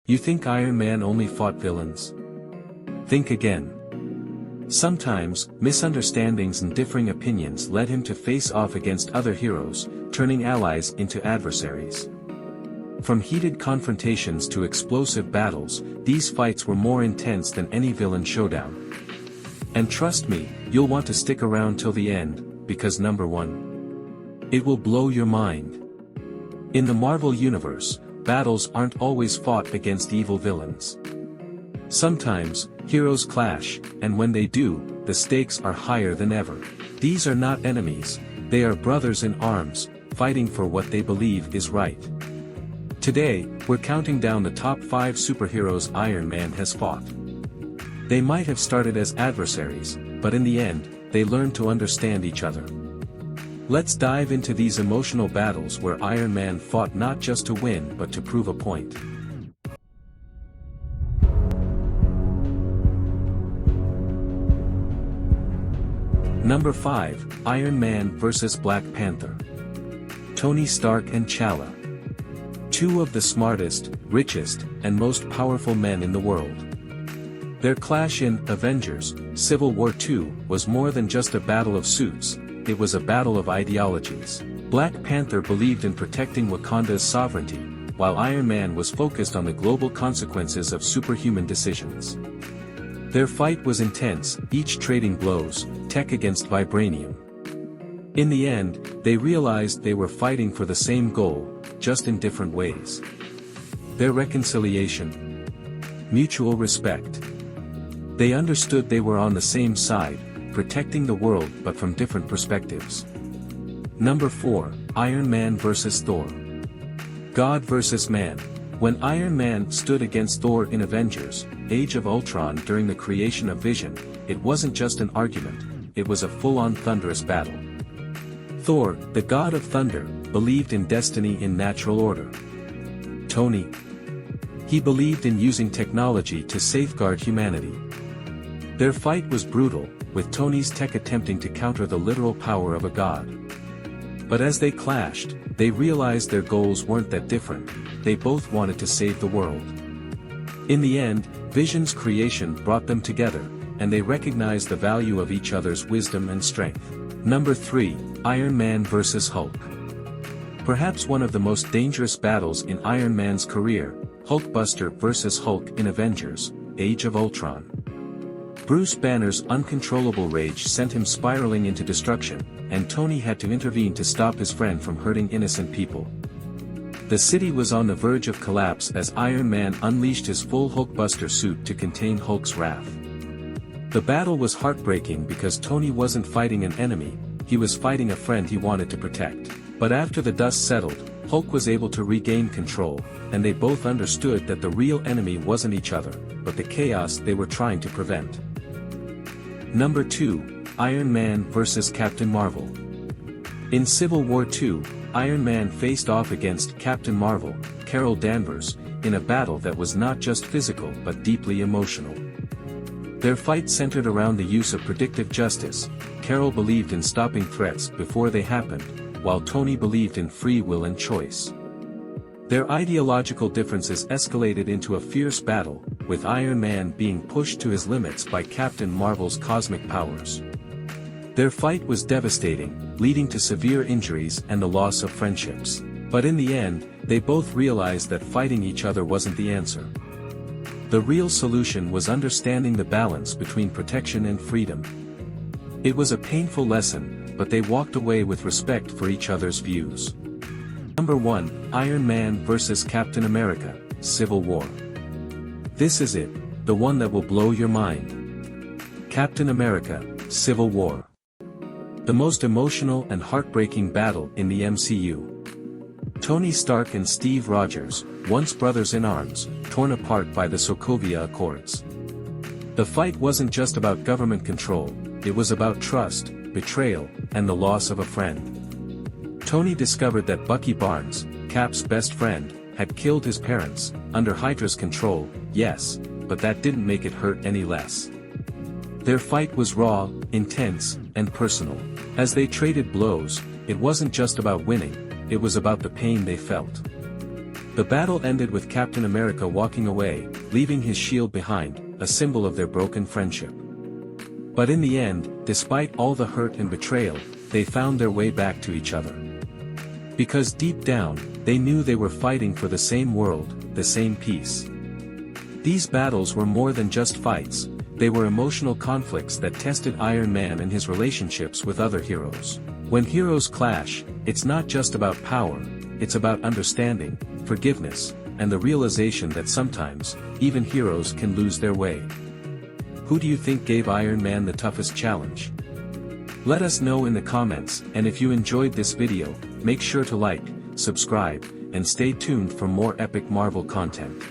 You think Iron Man only fought villains? Think again. Sometimes, misunderstandings and differing opinions led him to face off against other heroes, turning allies into adversaries. From heated confrontations to explosive battles, these fights were more intense than any villain showdown. And trust me, you'll want to stick around till the end, because number 1. It will blow your mind. In the Marvel Universe, battles aren't always fought against evil villains. Sometimes, heroes clash, and when they do, the stakes are higher than ever. These are not enemies, they are brothers in arms, fighting for what they believe is right. Today, we're counting down the top 5 superheroes Iron Man has fought. They might have started as adversaries, but in the end, they learned to understand each other. Let's dive into these emotional battles where Iron Man fought not just to win but to prove a point. Number 5, Iron Man vs. Black Panther. Tony Stark and T'Challa. Two of the smartest, richest, and most powerful men in the world. Their clash in Avengers, Civil War II was more than just a battle of suits, it was a battle of ideologies. Black Panther believed in protecting Wakanda's sovereignty, while Iron Man was focused on the global consequences of superhuman decisions. Their fight was intense, each trading blows, tech against vibranium. In the end, they realized they were fighting for the same goal, just in different ways. Their reconciliation. Mutual respect. They understood they were on the same side, protecting the world but from different perspectives. Number 4, Iron Man vs. Thor. God vs. man. When Iron Man stood against Thor in Avengers, Age of Ultron during the creation of Vision, it wasn't just an argument, it was a full-on thunderous battle. Thor, the god of thunder, believed in destiny in natural order. Tony. He believed in using technology to safeguard humanity. Their fight was brutal, with Tony's tech attempting to counter the literal power of a god. But as they clashed, they realized their goals weren't that different, they both wanted to save the world. In the end, Vision's creation brought them together, and they recognized the value of each other's wisdom and strength. Number 3, Iron Man vs. Hulk. Perhaps one of the most dangerous battles in Iron Man's career, Hulkbuster vs. Hulk in Avengers, Age of Ultron. Bruce Banner's uncontrollable rage sent him spiraling into destruction, and Tony had to intervene to stop his friend from hurting innocent people. The city was on the verge of collapse as Iron Man unleashed his full Hulkbuster suit to contain Hulk's wrath. The battle was heartbreaking because Tony wasn't fighting an enemy, he was fighting a friend he wanted to protect. But after the dust settled, Hulk was able to regain control, and they both understood that the real enemy wasn't each other, but the chaos they were trying to prevent. Number 2, Iron Man vs. Captain Marvel. In Civil War II, Iron Man faced off against Captain Marvel, Carol Danvers, in a battle that was not just physical but deeply emotional. Their fight centered around the use of predictive justice. Carol believed in stopping threats before they happened, while Tony believed in free will and choice. Their ideological differences escalated into a fierce battle, with Iron Man being pushed to his limits by Captain Marvel's cosmic powers. Their fight was devastating, leading to severe injuries and the loss of friendships. But in the end, they both realized that fighting each other wasn't the answer. The real solution was understanding the balance between protection and freedom. It was a painful lesson, but they walked away with respect for each other's views. Number 1, Iron Man vs. Captain America, Civil War. This is it, the one that will blow your mind. Captain America, Civil War. The most emotional and heartbreaking battle in the MCU. Tony Stark and Steve Rogers, once brothers in arms, torn apart by the Sokovia Accords. The fight wasn't just about government control, it was about trust, betrayal, and the loss of a friend. Tony discovered that Bucky Barnes, Cap's best friend, had killed his parents, under Hydra's control, yes, but that didn't make it hurt any less. Their fight was raw, intense, and personal. As they traded blows, it wasn't just about winning, it was about the pain they felt. The battle ended with Captain America walking away, leaving his shield behind, a symbol of their broken friendship. But in the end, despite all the hurt and betrayal, they found their way back to each other. Because deep down, they knew they were fighting for the same world, the same peace. These battles were more than just fights, they were emotional conflicts that tested Iron Man and his relationships with other heroes. When heroes clash, it's not just about power, it's about understanding, forgiveness, and the realization that sometimes, even heroes can lose their way. Who do you think gave Iron Man the toughest challenge? Let us know in the comments, and if you enjoyed this video, make sure to like, subscribe, and stay tuned for more epic Marvel content.